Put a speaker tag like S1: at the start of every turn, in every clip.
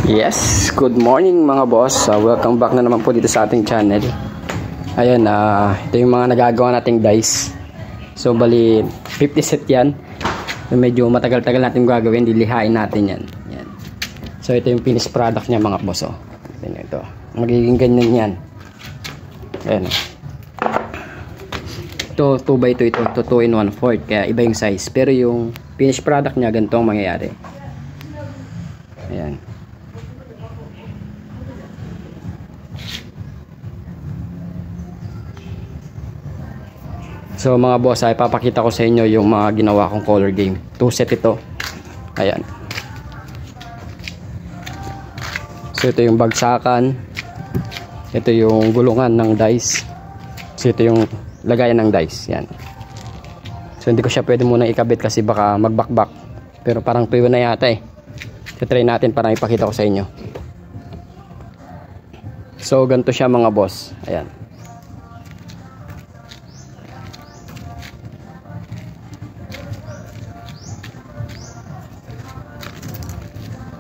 S1: Yes, good morning mga boss. Welcome back na naman po dito sa ating channel. Ayan, ito yung mga nagagawa nating dice. So bali 50 set yan. Medyo matagal-tagal natin gagawin, dilihain natin yan. Yan. So ito yung finished product niya mga boss. Ito. Magiging ganyan yan. Ayan. Ito 2x2 ito, 2 in 1/4, kaya iba yung size. Pero yung finished product niya ganito ang mangyayari. Ayan. So mga boss, ay papakita ko sa inyo yung mga ginawa kong color game. 2 set ito. Ayan. So ito yung bagsakan. Ito yung gulungan ng dice. So ito yung lagayan ng dice. Yan. So hindi ko siya pwede munang ikabit kasi baka magbakbak. Pero parang tuyo na yata eh. So try natin para ipakita ko sa inyo. So ganito siya mga boss. Ayan.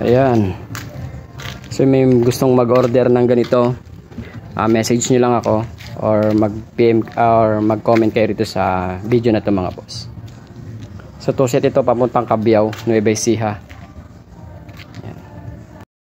S1: Ayan. So may gustong mag-order ng ganito, message nyo lang ako or mag-PM or mag-comment kayo rito sa video na to mga boss. So to set ito papuntang Cabiao, Nueva Ecija.